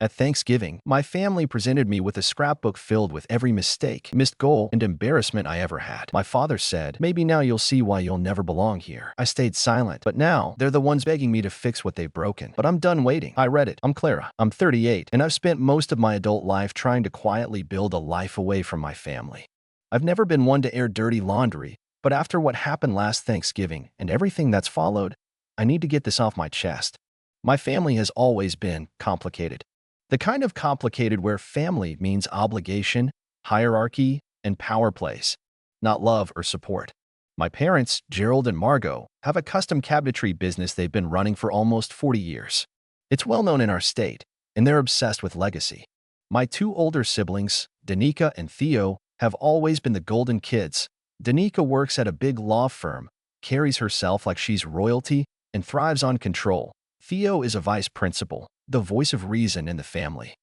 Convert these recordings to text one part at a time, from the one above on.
At Thanksgiving, my family presented me with a scrapbook filled with every mistake, missed goal, and embarrassment I ever had. My father said, "Maybe now you'll see why you'll never belong here." I stayed silent, but now they're the ones begging me to fix what they've broken. But I'm done waiting. I read it. I'm Clara. I'm 38, and I've spent most of my adult life trying to quietly build a life away from my family. I've never been one to air dirty laundry, but after what happened last Thanksgiving and everything that's followed, I need to get this off my chest. My family has always been complicated. The kind of complicated where family means obligation, hierarchy, and power plays, not love or support. My parents, Gerald and Margot, have a custom cabinetry business they've been running for almost 40 years. It's well known in our state, and they're obsessed with legacy. My two older siblings, Danica and Theo, have always been the golden kids. Danica works at a big law firm, carries herself like she's royalty, and thrives on control. Theo is a vice principal, the voice of reason in the family,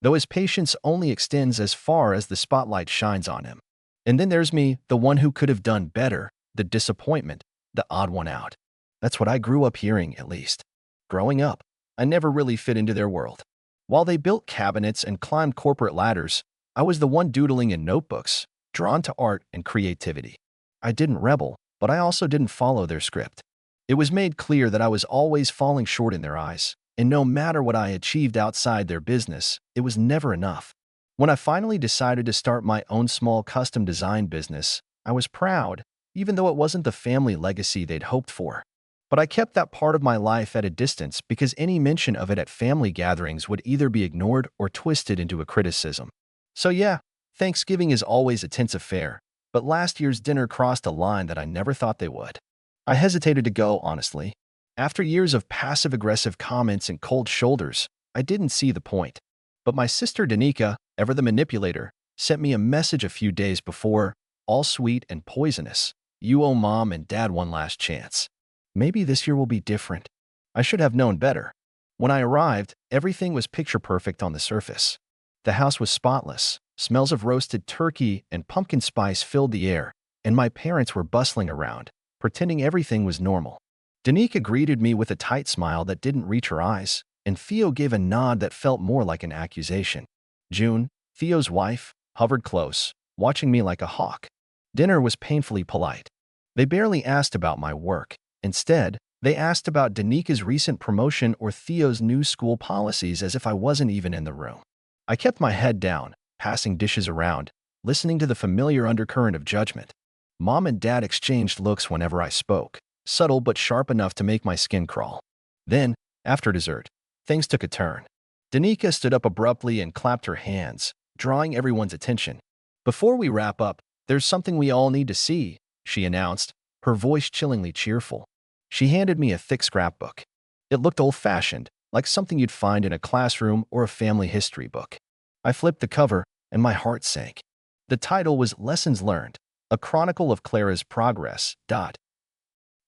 though his patience only extends as far as the spotlight shines on him. And then there's me, the one who could have done better, the disappointment, the odd one out. That's what I grew up hearing, at least. Growing up, I never really fit into their world. While they built cabinets and climbed corporate ladders, I was the one doodling in notebooks, drawn to art and creativity. I didn't rebel, but I also didn't follow their script. It was made clear that I was always falling short in their eyes, and no matter what I achieved outside their business, it was never enough. When I finally decided to start my own small custom design business, I was proud, even though it wasn't the family legacy they'd hoped for. But I kept that part of my life at a distance because any mention of it at family gatherings would either be ignored or twisted into a criticism. So yeah, Thanksgiving is always a tense affair, but last year's dinner crossed a line that I never thought they would. I hesitated to go, honestly. After years of passive-aggressive comments and cold shoulders, I didn't see the point. But my sister Danica, ever the manipulator, sent me a message a few days before, all sweet and poisonous. "You owe Mom and Dad one last chance. Maybe this year will be different." I should have known better. When I arrived, everything was picture-perfect on the surface. The house was spotless. Smells of roasted turkey and pumpkin spice filled the air, and my parents were bustling around, pretending everything was normal. Danica greeted me with a tight smile that didn't reach her eyes, and Theo gave a nod that felt more like an accusation. June, Theo's wife, hovered close, watching me like a hawk. Dinner was painfully polite. They barely asked about my work. Instead, they asked about Danica's recent promotion or Theo's new school policies as if I wasn't even in the room. I kept my head down, passing dishes around, listening to the familiar undercurrent of judgment. Mom and Dad exchanged looks whenever I spoke, subtle but sharp enough to make my skin crawl. Then, after dessert, things took a turn. Danica stood up abruptly and clapped her hands, drawing everyone's attention. "Before we wrap up, there's something we all need to see," she announced, her voice chillingly cheerful. She handed me a thick scrapbook. It looked old-fashioned, like something you'd find in a classroom or a family history book. I flipped the cover, and my heart sank. The title was Lessons Learned, a chronicle of Clara's progress.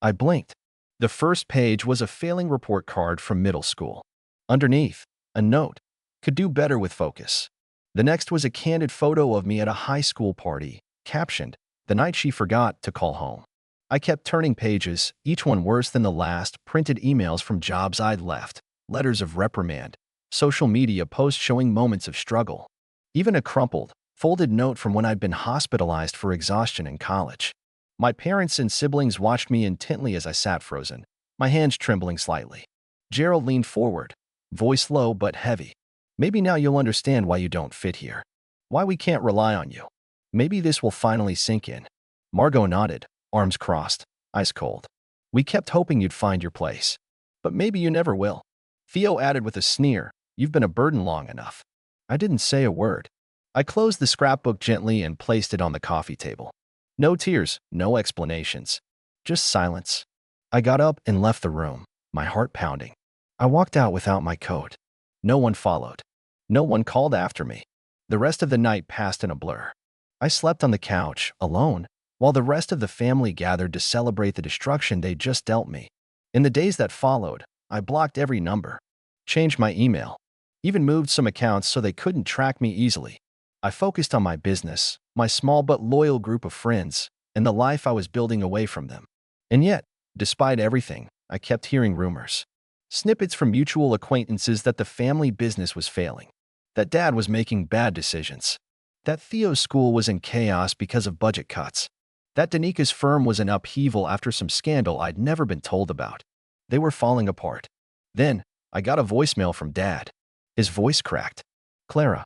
I blinked. The first page was a failing report card from middle school. Underneath, a note: "Could do better with focus." The next was a candid photo of me at a high school party, captioned, "The night she forgot to call home." I kept turning pages, each one worse than the last, printed emails from jobs I'd left, letters of reprimand, social media posts showing moments of struggle, even a crumpled, folded note from when I'd been hospitalized for exhaustion in college. My parents and siblings watched me intently as I sat frozen, my hands trembling slightly. Gerald leaned forward, voice low but heavy. "Maybe now you'll understand why you don't fit here. Why we can't rely on you. Maybe this will finally sink in." Margot nodded, arms crossed, ice cold. "We kept hoping you'd find your place. But maybe you never will." Theo added with a sneer, "You've been a burden long enough." I didn't say a word. I closed the scrapbook gently and placed it on the coffee table. No tears, no explanations. Just silence. I got up and left the room, my heart pounding. I walked out without my coat. No one followed. No one called after me. The rest of the night passed in a blur. I slept on the couch, alone, while the rest of the family gathered to celebrate the destruction they'd just dealt me. In the days that followed, I blocked every number, changed my email, even moved some accounts so they couldn't track me easily. I focused on my business, my small but loyal group of friends, and the life I was building away from them. And yet, despite everything, I kept hearing rumors. Snippets from mutual acquaintances that the family business was failing, that Dad was making bad decisions, that Theo's school was in chaos because of budget cuts, that Danika's firm was in upheaval after some scandal I'd never been told about. They were falling apart. Then, I got a voicemail from Dad. His voice cracked. "Clara,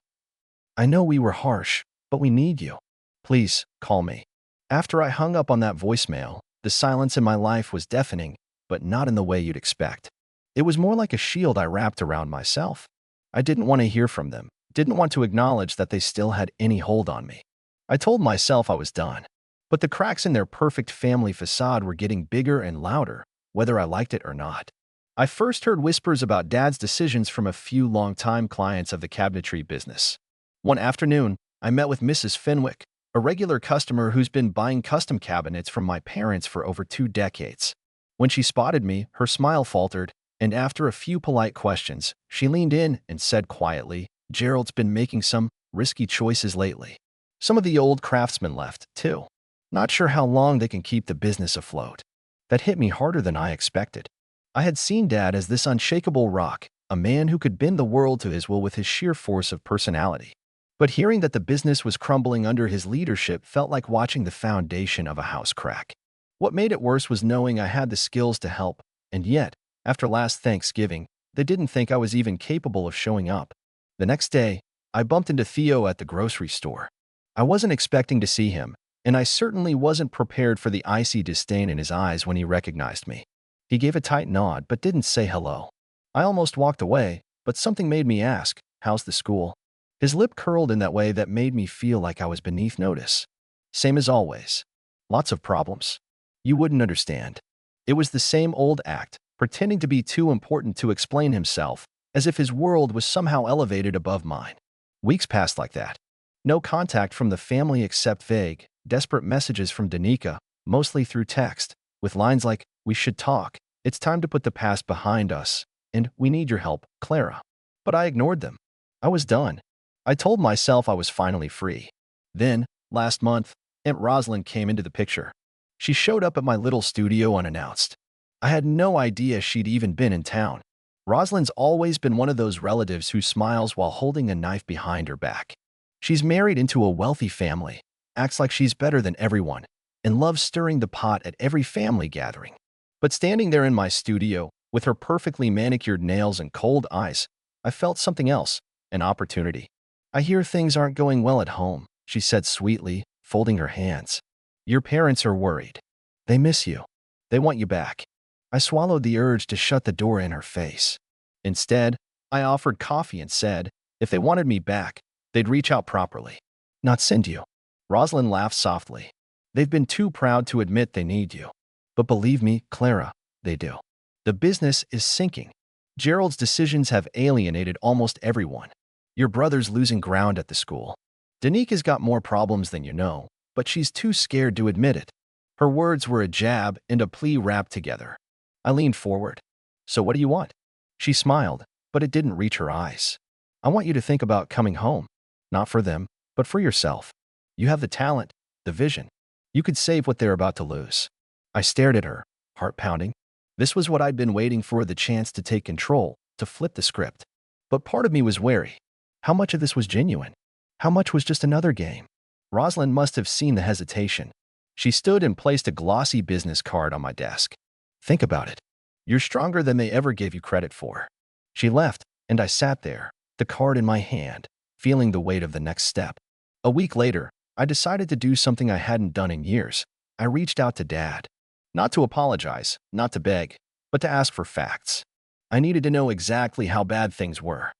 I know we were harsh, but we need you. Please, call me." After I hung up on that voicemail, the silence in my life was deafening, but not in the way you'd expect. It was more like a shield I wrapped around myself. I didn't want to hear from them, didn't want to acknowledge that they still had any hold on me. I told myself I was done. But the cracks in their perfect family facade were getting bigger and louder, whether I liked it or not. I first heard whispers about Dad's decisions from a few longtime clients of the cabinetry business. One afternoon, I met with Mrs. Fenwick, a regular customer who's been buying custom cabinets from my parents for over 2 decades. When she spotted me, her smile faltered, and after a few polite questions, she leaned in and said quietly, "Gerald's been making some risky choices lately. Some of the old craftsmen left, too. Not sure how long they can keep the business afloat." That hit me harder than I expected. I had seen Dad as this unshakable rock, a man who could bend the world to his will with his sheer force of personality. But hearing that the business was crumbling under his leadership felt like watching the foundation of a house crack. What made it worse was knowing I had the skills to help, and yet, after last Thanksgiving, they didn't think I was even capable of showing up. The next day, I bumped into Theo at the grocery store. I wasn't expecting to see him, and I certainly wasn't prepared for the icy disdain in his eyes when he recognized me. He gave a tight nod but didn't say hello. I almost walked away, but something made me ask, "How's the school?" His lip curled in that way that made me feel like I was beneath notice. "Same as always. Lots of problems. You wouldn't understand." It was the same old act, pretending to be too important to explain himself, as if his world was somehow elevated above mine. Weeks passed like that. No contact from the family except vague, desperate messages from Danica, mostly through text, with lines like, "We should talk, it's time to put the past behind us," and "We need your help, Clara." But I ignored them. I was done. I told myself I was finally free. Then, last month, Aunt Rosalind came into the picture. She showed up at my little studio unannounced. I had no idea she'd even been in town. Rosalind's always been one of those relatives who smiles while holding a knife behind her back. She's married into a wealthy family, acts like she's better than everyone, and loves stirring the pot at every family gathering. But standing there in my studio, with her perfectly manicured nails and cold eyes, I felt something else, an opportunity. "I hear things aren't going well at home," she said sweetly, folding her hands. "Your parents are worried. They miss you. They want you back." I swallowed the urge to shut the door in her face. Instead, I offered coffee and said, if they wanted me back, they'd reach out properly, not send you. Rosalind laughed softly. "They've been too proud to admit they need you. But believe me, Clara, they do. The business is sinking. Gerald's decisions have alienated almost everyone. Your brother's losing ground at the school. Danica's got more problems than you know, but she's too scared to admit it." Her words were a jab and a plea wrapped together. I leaned forward. "So what do you want?" She smiled, but it didn't reach her eyes. "I want you to think about coming home. Not for them, but for yourself. You have the talent, the vision. You could save what they're about to lose." I stared at her, heart pounding. This was what I'd been waiting for, the chance to take control, to flip the script. But part of me was wary. How much of this was genuine? How much was just another game? Rosalind must have seen the hesitation. She stood and placed a glossy business card on my desk. "Think about it. You're stronger than they ever gave you credit for." She left, and I sat there, the card in my hand, feeling the weight of the next step. A week later, I decided to do something I hadn't done in years. I reached out to Dad. Not to apologize, not to beg, but to ask for facts. I needed to know exactly how bad things were.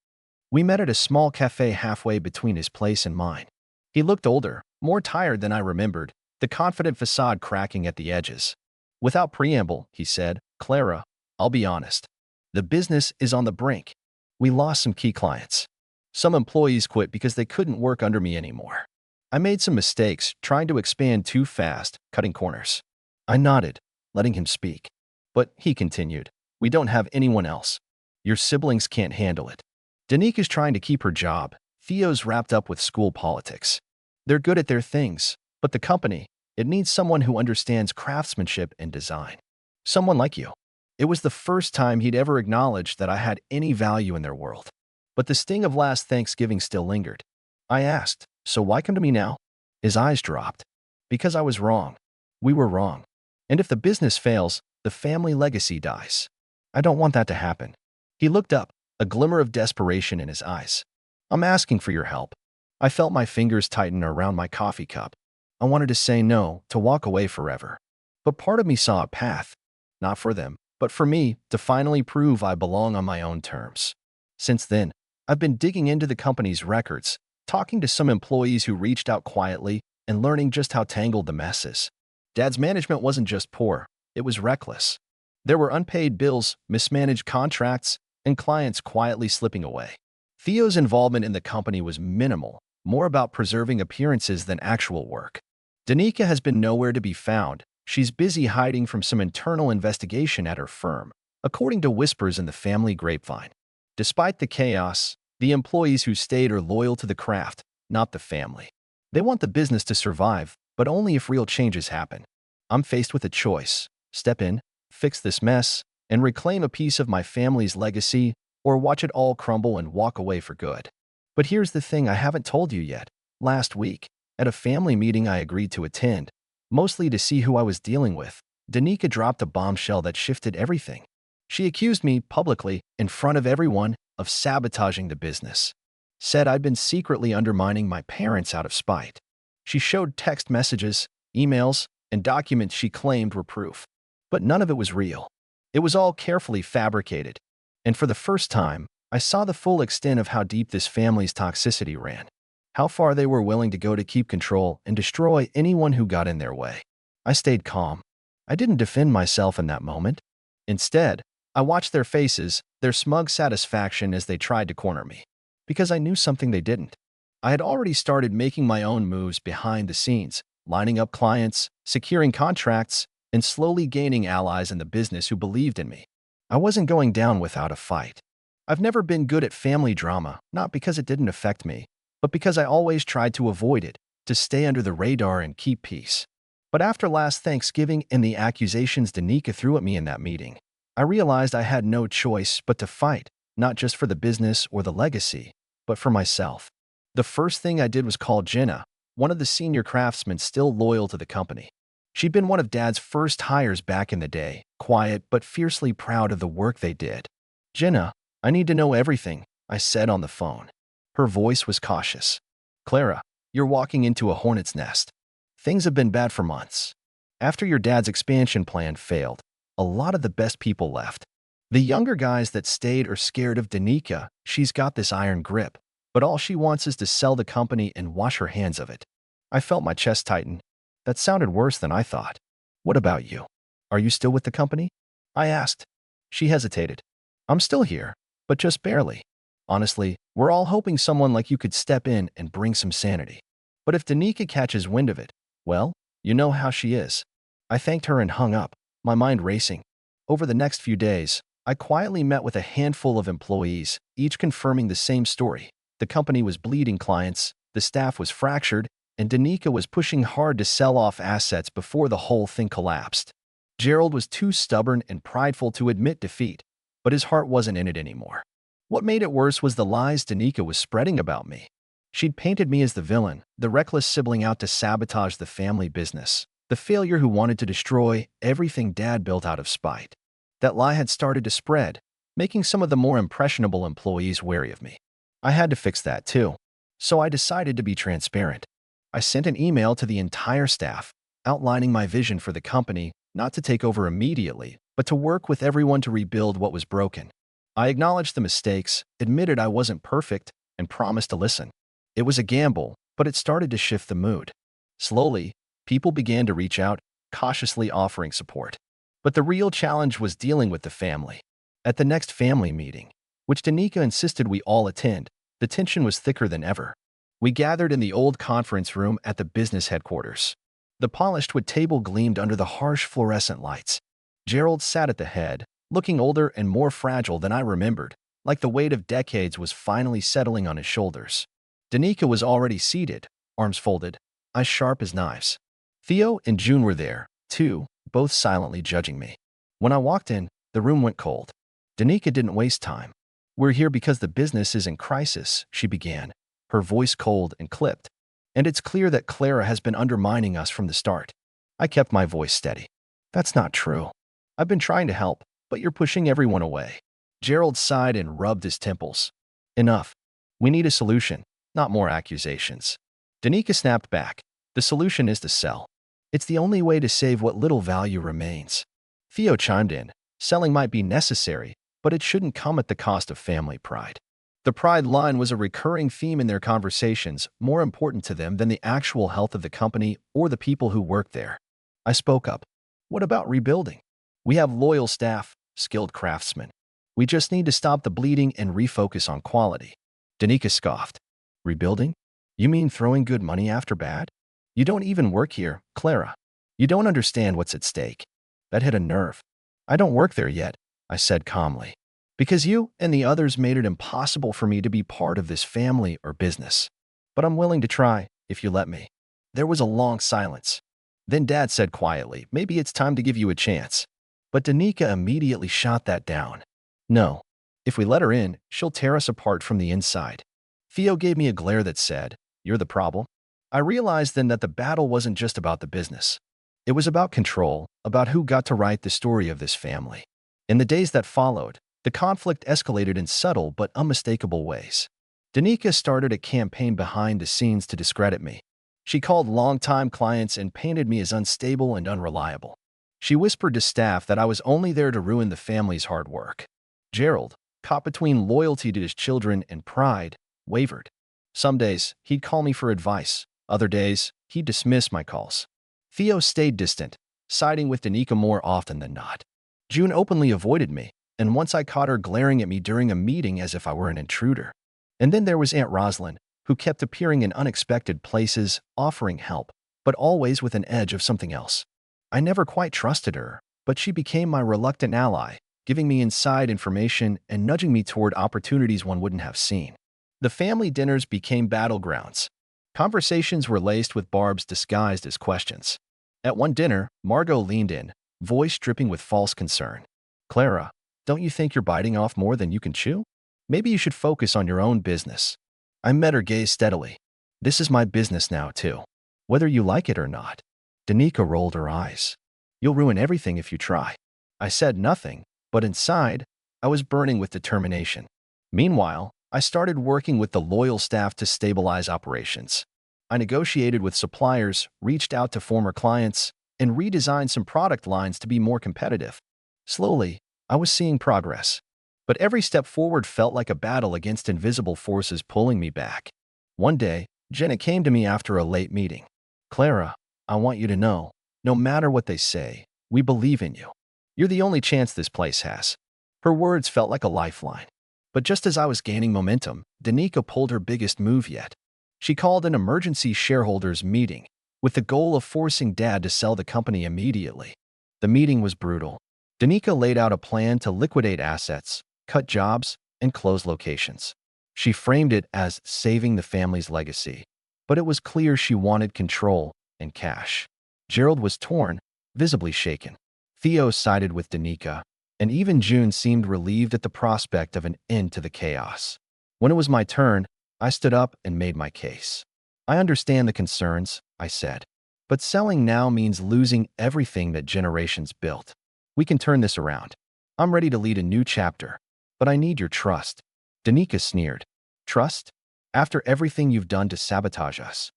We met at a small cafe halfway between his place and mine. He looked older, more tired than I remembered, the confident facade cracking at the edges. Without preamble, he said, "Clara, I'll be honest. The business is on the brink. We lost some key clients. Some employees quit because they couldn't work under me anymore. I made some mistakes, trying to expand too fast, cutting corners." I nodded, letting him speak. But he continued, "We don't have anyone else. Your siblings can't handle it. Danique is trying to keep her job. Theo's wrapped up with school politics. They're good at their things, but the company, it needs someone who understands craftsmanship and design. Someone like you. It was the first time he'd ever acknowledged that I had any value in their world. But the sting of last Thanksgiving still lingered. I asked, "So why come to me now?" His eyes dropped. "Because I was wrong. We were wrong. And if the business fails, the family legacy dies. I don't want that to happen." He looked up, a glimmer of desperation in his eyes. "I'm asking for your help." I felt my fingers tighten around my coffee cup. I wanted to say no, to walk away forever. But part of me saw a path, not for them, but for me, to finally prove I belong on my own terms. Since then, I've been digging into the company's records, talking to some employees who reached out quietly, and learning just how tangled the mess is. Dad's management wasn't just poor, it was reckless. There were unpaid bills, mismanaged contracts, and clients quietly slipping away. Theo's involvement in the company was minimal, more about preserving appearances than actual work. Danica has been nowhere to be found. She's busy hiding from some internal investigation at her firm, according to whispers in the family grapevine. Despite the chaos, the employees who stayed are loyal to the craft, not the family. They want the business to survive, but only if real changes happen. I'm faced with a choice: step in, fix this mess, and reclaim a piece of my family's legacy, or watch it all crumble and walk away for good. But here's the thing I haven't told you yet. Last week, at a family meeting I agreed to attend, mostly to see who I was dealing with, Danica dropped a bombshell that shifted everything. She accused me publicly, in front of everyone, of sabotaging the business. Said I'd been secretly undermining my parents out of spite. She showed text messages, emails, and documents she claimed were proof. But none of it was real. It was all carefully fabricated. And for the first time, I saw the full extent of how deep this family's toxicity ran. How far they were willing to go to keep control and destroy anyone who got in their way. I stayed calm. I didn't defend myself in that moment. Instead, I watched their faces, their smug satisfaction as they tried to corner me. Because I knew something they didn't. I had already started making my own moves behind the scenes, lining up clients, securing contracts, and slowly gaining allies in the business who believed in me. I wasn't going down without a fight. I've never been good at family drama, not because it didn't affect me, but because I always tried to avoid it, to stay under the radar and keep peace. But after last Thanksgiving and the accusations Danica threw at me in that meeting, I realized I had no choice but to fight, not just for the business or the legacy, but for myself. The first thing I did was call Jenna, one of the senior craftsmen still loyal to the company. She'd been one of Dad's first hires back in the day, quiet but fiercely proud of the work they did. "Jenna, I need to know everything," I said on the phone. Her voice was cautious. "Clara, you're walking into a hornet's nest. Things have been bad for months. After your dad's expansion plan failed, a lot of the best people left. The younger guys that stayed are scared of Danica. She's got this iron grip, but all she wants is to sell the company and wash her hands of it." I felt my chest tighten. That sounded worse than I thought. "What about you? Are you still with the company?" I asked. She hesitated. "I'm still here, but just barely. Honestly, we're all hoping someone like you could step in and bring some sanity. But if Danica catches wind of it, well, you know how she is." I thanked her and hung up, my mind racing. Over the next few days, I quietly met with a handful of employees, each confirming the same story. The company was bleeding clients, the staff was fractured, and Danica was pushing hard to sell off assets before the whole thing collapsed. Gerald was too stubborn and prideful to admit defeat, but his heart wasn't in it anymore. What made it worse was the lies Danica was spreading about me. She'd painted me as the villain, the reckless sibling out to sabotage the family business, the failure who wanted to destroy everything Dad built out of spite. That lie had started to spread, making some of the more impressionable employees wary of me. I had to fix that too, so I decided to be transparent. I sent an email to the entire staff, outlining my vision for the company, not to take over immediately, but to work with everyone to rebuild what was broken. I acknowledged the mistakes, admitted I wasn't perfect, and promised to listen. It was a gamble, but it started to shift the mood. Slowly, people began to reach out, cautiously offering support. But the real challenge was dealing with the family. At the next family meeting, which Danica insisted we all attend, the tension was thicker than ever. We gathered in the old conference room at the business headquarters. The polished wood table gleamed under the harsh fluorescent lights. Gerald sat at the head, looking older and more fragile than I remembered, like the weight of decades was finally settling on his shoulders. Danica was already seated, arms folded, eyes sharp as knives. Theo and June were there, too, both silently judging me. When I walked in, The room went cold. Danica didn't waste time. "We're here because the business is in crisis," she began, her voice cold and clipped. "And it's clear that Clara has been undermining us from the start." I kept my voice steady. "That's not true. I've been trying to help, but you're pushing everyone away." Gerald sighed and rubbed his temples. "Enough. We need a solution, not more accusations." Danica snapped back. "The solution is to sell. It's the only way to save what little value remains." Theo chimed in. "Selling might be necessary, but it shouldn't come at the cost of family pride." The pride line was a recurring theme in their conversations, more important to them than the actual health of the company or the people who work there. I spoke up. "What about rebuilding? We have loyal staff, skilled craftsmen. We just need to stop the bleeding and refocus on quality." Danica scoffed. "Rebuilding? You mean throwing good money after bad? You don't even work here, Clara. You don't understand what's at stake." That hit a nerve. "I don't work there yet," I said calmly, "because you and the others made it impossible for me to be part of this family or business. But I'm willing to try, if you let me." There was a long silence. Then Dad said quietly, "Maybe it's time to give you a chance." But Danica immediately shot that down. "No. If we let her in, she'll tear us apart from the inside." Theo gave me a glare that said, "You're the problem." I realized then that the battle wasn't just about the business. It was about control, about who got to write the story of this family. In the days that followed, the conflict escalated in subtle but unmistakable ways. Danica started a campaign behind the scenes to discredit me. She called longtime clients and painted me as unstable and unreliable. She whispered to staff that I was only there to ruin the family's hard work. Gerald, caught between loyalty to his children and pride, wavered. Some days, he'd call me for advice. Other days, he'd dismiss my calls. Theo stayed distant, siding with Danica more often than not. June openly avoided me, and once I caught her glaring at me during a meeting as if I were an intruder. And then there was Aunt Rosalind, who kept appearing in unexpected places, offering help, but always with an edge of something else. I never quite trusted her, but she became my reluctant ally, giving me inside information and nudging me toward opportunities one wouldn't have seen. The family dinners became battlegrounds. Conversations were laced with barbs disguised as questions. At one dinner, Margot leaned in, voice dripping with false concern. "Clara, don't you think you're biting off more than you can chew? Maybe you should focus on your own business." I met her gaze steadily. "This is my business now, too, whether you like it or not." Danica rolled her eyes. "You'll ruin everything if you try." I said nothing, but inside, I was burning with determination. Meanwhile, I started working with the loyal staff to stabilize operations. I negotiated with suppliers, reached out to former clients, and redesigned some product lines to be more competitive. Slowly, I was seeing progress. But every step forward felt like a battle against invisible forces pulling me back. One day, Jenna came to me after a late meeting. "Clara, I want you to know, no matter what they say, we believe in you. You're the only chance this place has." Her words felt like a lifeline. But just as I was gaining momentum, Danica pulled her biggest move yet. She called an emergency shareholders meeting, with the goal of forcing Dad to sell the company immediately. The meeting was brutal. Danica laid out a plan to liquidate assets, cut jobs, and close locations. She framed it as saving the family's legacy, but it was clear she wanted control and cash. Gerald was torn, visibly shaken. Theo sided with Danica, and even June seemed relieved at the prospect of an end to the chaos. When it was my turn, I stood up and made my case. "I understand the concerns," I said, "but selling now means losing everything that generations built. We can turn this around. I'm ready to lead a new chapter, but I need your trust." Danica sneered. "Trust? After everything you've done to sabotage us?"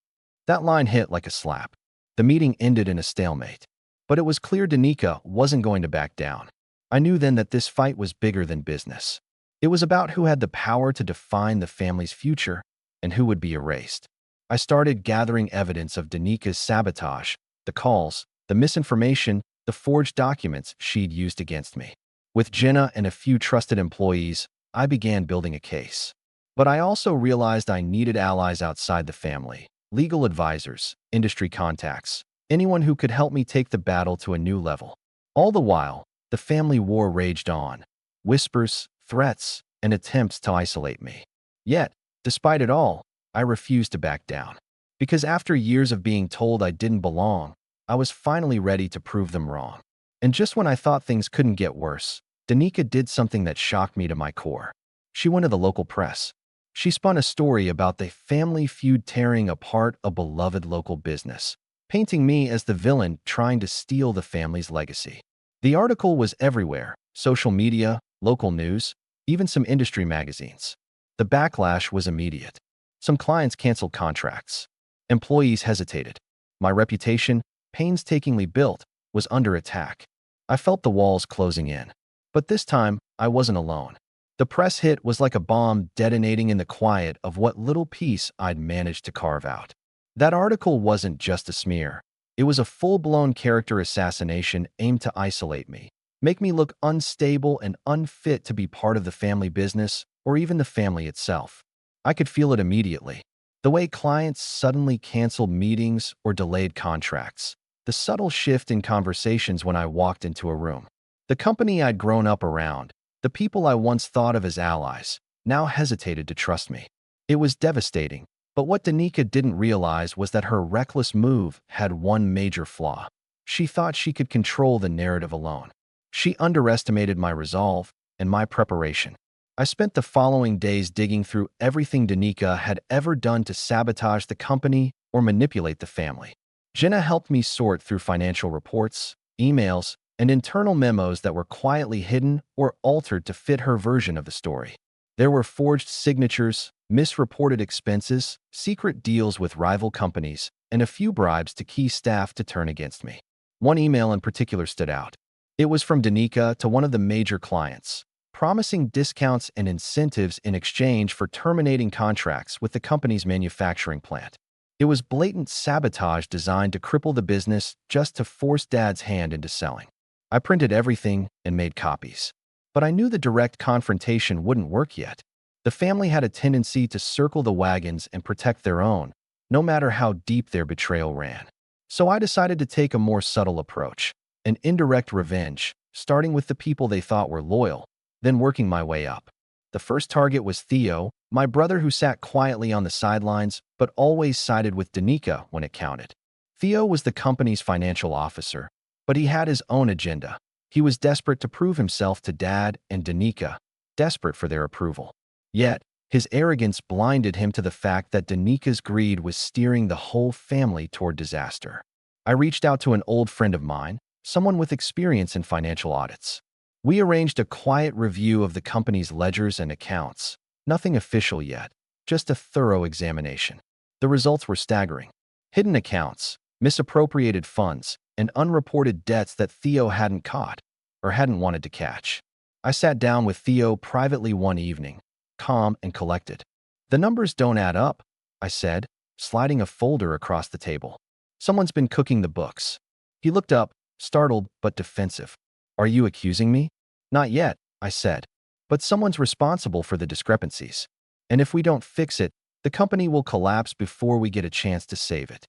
That line hit like a slap. The meeting ended in a stalemate. But it was clear Danica wasn't going to back down. I knew then that this fight was bigger than business. It was about who had the power to define the family's future and who would be erased. I started gathering evidence of Danica's sabotage, the calls, the misinformation, the forged documents she'd used against me. With Jenna and a few trusted employees, I began building a case. But I also realized I needed allies outside the family, legal advisors, industry contacts, anyone who could help me take the battle to a new level. All the while, the family war raged on. Whispers, threats, and attempts to isolate me. Yet, despite it all, I refused to back down. Because after years of being told I didn't belong, I was finally ready to prove them wrong. And just when I thought things couldn't get worse, Danica did something that shocked me to my core. She went to the local press. She spun a story about the family feud tearing apart a beloved local business, painting me as the villain trying to steal the family's legacy. The article was everywhere: social media, local news, even some industry magazines. The backlash was immediate. Some clients canceled contracts. Employees hesitated. My reputation, painstakingly built, was under attack. I felt the walls closing in. But this time, I wasn't alone. The press hit was like a bomb detonating in the quiet of what little peace I'd managed to carve out. That article wasn't just a smear. It was a full-blown character assassination aimed to isolate me, make me look unstable and unfit to be part of the family business or even the family itself. I could feel it immediately. The way clients suddenly canceled meetings or delayed contracts. The subtle shift in conversations when I walked into a room. The company I'd grown up around, the people I once thought of as allies, now hesitated to trust me. It was devastating, but what Danica didn't realize was that her reckless move had one major flaw. She thought she could control the narrative alone. She underestimated my resolve and my preparation. I spent the following days digging through everything Danica had ever done to sabotage the company or manipulate the family. Jenna helped me sort through financial reports, emails, and internal memos that were quietly hidden or altered to fit her version of the story. There were forged signatures, misreported expenses, secret deals with rival companies, and a few bribes to key staff to turn against me. One email in particular stood out. It was from Danica to one of the major clients, promising discounts and incentives in exchange for terminating contracts with the company's manufacturing plant. It was blatant sabotage designed to cripple the business just to force Dad's hand into selling. I printed everything and made copies. But I knew the direct confrontation wouldn't work yet. The family had a tendency to circle the wagons and protect their own, no matter how deep their betrayal ran. So I decided to take a more subtle approach, an indirect revenge, starting with the people they thought were loyal, then working my way up. The first target was Theo, my brother who sat quietly on the sidelines but always sided with Danica when it counted. Theo was the company's financial officer, but he had his own agenda. He was desperate to prove himself to Dad and Danica, desperate for their approval. Yet, his arrogance blinded him to the fact that Danica's greed was steering the whole family toward disaster. I reached out to an old friend of mine, someone with experience in financial audits. We arranged a quiet review of the company's ledgers and accounts. Nothing official yet, just a thorough examination. The results were staggering. Hidden accounts, misappropriated funds, and unreported debts that Theo hadn't caught, or hadn't wanted to catch. I sat down with Theo privately one evening, calm and collected. "The numbers don't add up," I said, sliding a folder across the table. "Someone's been cooking the books." He looked up, startled but defensive. "Are you accusing me?" "Not yet," I said. "But someone's responsible for the discrepancies. And if we don't fix it, the company will collapse before we get a chance to save it."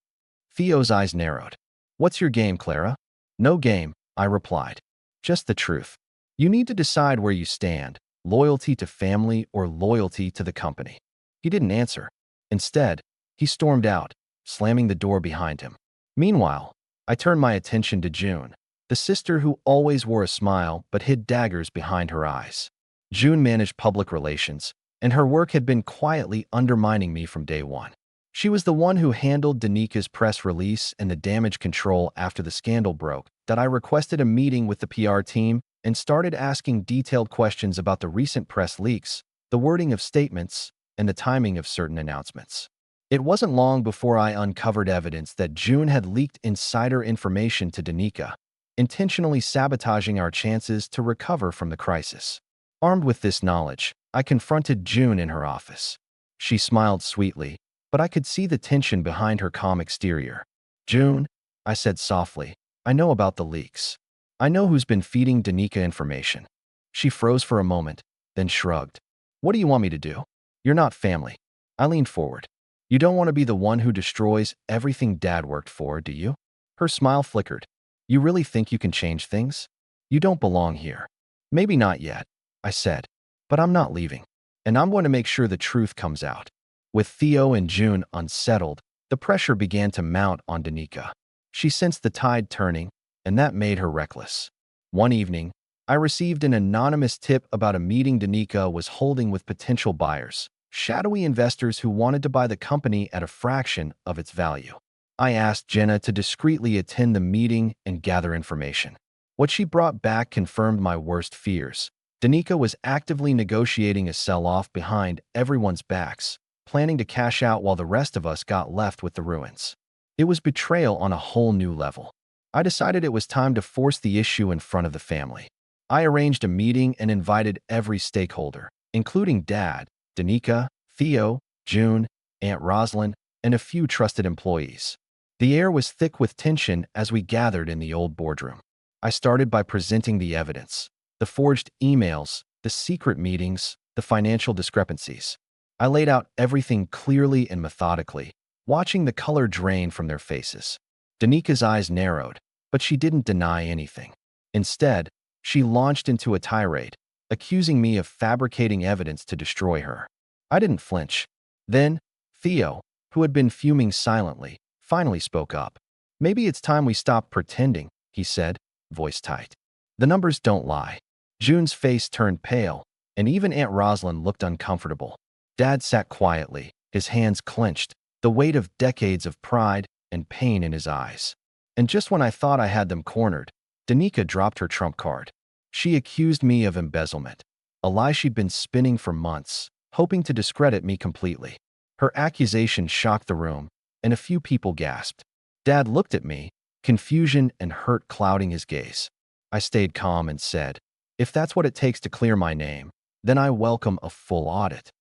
Theo's eyes narrowed. "What's your game, Clara?" "No game," I replied. "Just the truth. You need to decide where you stand, loyalty to family or loyalty to the company." He didn't answer. Instead, he stormed out, slamming the door behind him. Meanwhile, I turned my attention to June, the sister who always wore a smile but hid daggers behind her eyes. June managed public relations, and her work had been quietly undermining me from day one. She was the one who handled Danica's press release and the damage control after the scandal broke, that I requested a meeting with the PR team and started asking detailed questions about the recent press leaks, the wording of statements, and the timing of certain announcements. It wasn't long before I uncovered evidence that June had leaked insider information to Danica, intentionally sabotaging our chances to recover from the crisis. Armed with this knowledge, I confronted June in her office. She smiled sweetly, but I could see the tension behind her calm exterior. "June," I said softly, "I know about the leaks. I know who's been feeding Danica information." She froze for a moment, then shrugged. "What do you want me to do? You're not family." I leaned forward. "You don't want to be the one who destroys everything Dad worked for, do you?" Her smile flickered. "You really think you can change things? You don't belong here." "Maybe not yet," I said, "but I'm not leaving. And I'm going to make sure the truth comes out." With Theo and June unsettled, the pressure began to mount on Danica. She sensed the tide turning, and that made her reckless. One evening, I received an anonymous tip about a meeting Danica was holding with potential buyers, shadowy investors who wanted to buy the company at a fraction of its value. I asked Jenna to discreetly attend the meeting and gather information. What she brought back confirmed my worst fears. Danica was actively negotiating a sell-off behind everyone's backs, planning to cash out while the rest of us got left with the ruins. It was betrayal on a whole new level. I decided it was time to force the issue in front of the family. I arranged a meeting and invited every stakeholder, including Dad, Danica, Theo, June, Aunt Rosalind, and a few trusted employees. The air was thick with tension as we gathered in the old boardroom. I started by presenting the evidence, the forged emails, the secret meetings, the financial discrepancies. I laid out everything clearly and methodically, watching the color drain from their faces. Danica's eyes narrowed, but she didn't deny anything. Instead, she launched into a tirade, accusing me of fabricating evidence to destroy her. I didn't flinch. Then, Theo, who had been fuming silently, finally spoke up. "Maybe it's time we stop pretending," he said, voice tight. "The numbers don't lie." June's face turned pale, and even Aunt Rosalind looked uncomfortable. Dad sat quietly, his hands clenched, the weight of decades of pride and pain in his eyes. And just when I thought I had them cornered, Danica dropped her trump card. She accused me of embezzlement, a lie she'd been spinning for months, hoping to discredit me completely. Her accusation shocked the room, and a few people gasped. Dad looked at me, confusion and hurt clouding his gaze. I stayed calm and said, "If that's what it takes to clear my name, then I welcome a full audit."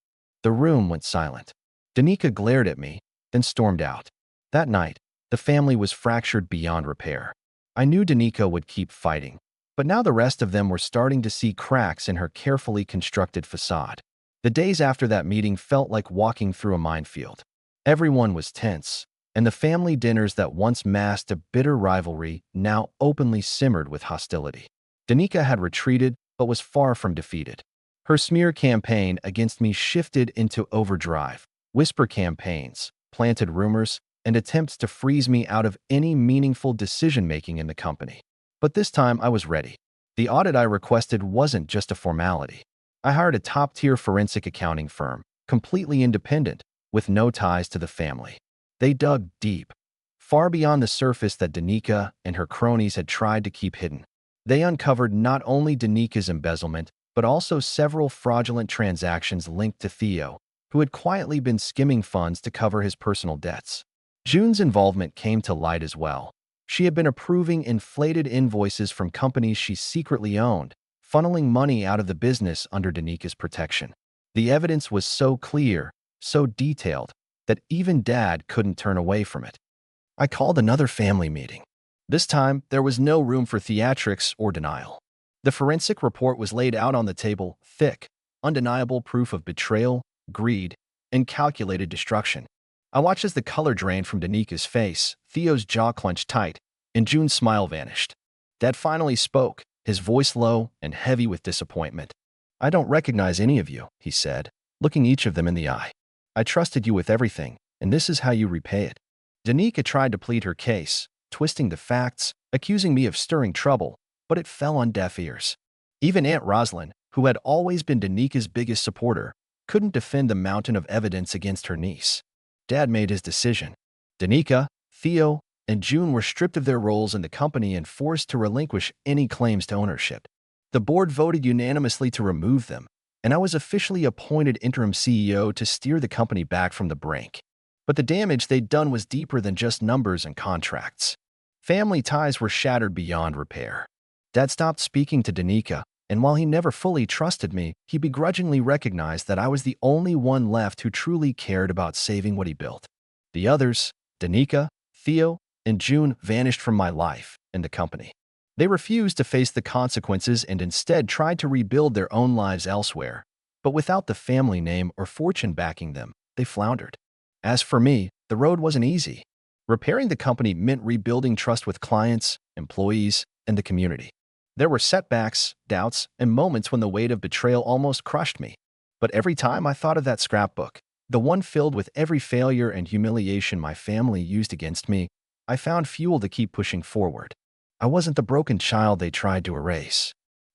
The room went silent. Danica glared at me, then stormed out. That night, the family was fractured beyond repair. I knew Danica would keep fighting, but now the rest of them were starting to see cracks in her carefully constructed facade. The days after that meeting felt like walking through a minefield. Everyone was tense, and the family dinners that once masked a bitter rivalry now openly simmered with hostility. Danica had retreated, but was far from defeated. Her smear campaign against me shifted into overdrive, whisper campaigns, planted rumors, and attempts to freeze me out of any meaningful decision-making in the company. But this time I was ready. The audit I requested wasn't just a formality. I hired a top-tier forensic accounting firm, completely independent, with no ties to the family. They dug deep, far beyond the surface that Danica and her cronies had tried to keep hidden. They uncovered not only Danica's embezzlement, but also several fraudulent transactions linked to Theo, who had quietly been skimming funds to cover his personal debts. June's involvement came to light as well. She had been approving inflated invoices from companies she secretly owned, funneling money out of the business under Danica's protection. The evidence was so clear, so detailed, that even Dad couldn't turn away from it. I called another family meeting. This time, there was no room for theatrics or denial. The forensic report was laid out on the table, thick, undeniable proof of betrayal, greed, and calculated destruction. I watched as the color drained from Danica's face, Theo's jaw clenched tight, and June's smile vanished. Dad finally spoke, his voice low and heavy with disappointment. "I don't recognize any of you," he said, looking each of them in the eye. "I trusted you with everything, and this is how you repay it." Danica tried to plead her case, twisting the facts, accusing me of stirring trouble, but it fell on deaf ears. Even Aunt Rosalind, who had always been Danica's biggest supporter, couldn't defend the mountain of evidence against her niece. Dad made his decision. Danica, Theo, and June were stripped of their roles in the company and forced to relinquish any claims to ownership. The board voted unanimously to remove them, and I was officially appointed interim CEO to steer the company back from the brink. But the damage they'd done was deeper than just numbers and contracts. Family ties were shattered beyond repair. Dad stopped speaking to Danica, and while he never fully trusted me, he begrudgingly recognized that I was the only one left who truly cared about saving what he built. The others, Danica, Theo, and June, vanished from my life and the company. They refused to face the consequences and instead tried to rebuild their own lives elsewhere. But without the family name or fortune backing them, they floundered. As for me, the road wasn't easy. Repairing the company meant rebuilding trust with clients, employees, and the community. There were setbacks, doubts, and moments when the weight of betrayal almost crushed me. But every time I thought of that scrapbook, the one filled with every failure and humiliation my family used against me, I found fuel to keep pushing forward. I wasn't the broken child they tried to erase.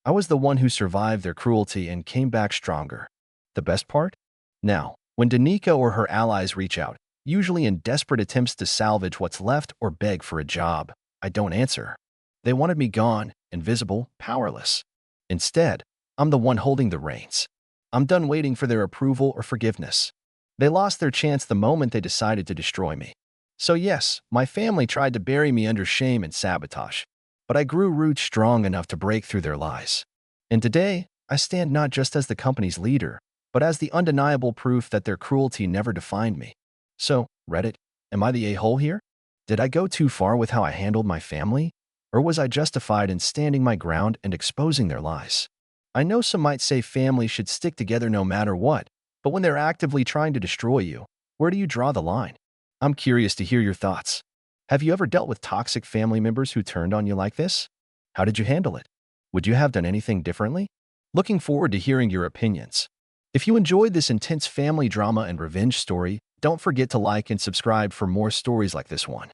I was the one who survived their cruelty and came back stronger. The best part? Now, when Danica or her allies reach out, usually in desperate attempts to salvage what's left or beg for a job, I don't answer. They wanted me gone, invisible, powerless. Instead, I'm the one holding the reins. I'm done waiting for their approval or forgiveness. They lost their chance the moment they decided to destroy me. So yes, my family tried to bury me under shame and sabotage, but I grew roots strong enough to break through their lies. And today, I stand not just as the company's leader, but as the undeniable proof that their cruelty never defined me. So, Reddit, am I the a-hole here? Did I go too far with how I handled my family? Or was I justified in standing my ground and exposing their lies? I know some might say families should stick together no matter what, but when they're actively trying to destroy you, where do you draw the line? I'm curious to hear your thoughts. Have you ever dealt with toxic family members who turned on you like this? How did you handle it? Would you have done anything differently? Looking forward to hearing your opinions. If you enjoyed this intense family drama and revenge story, don't forget to like and subscribe for more stories like this one.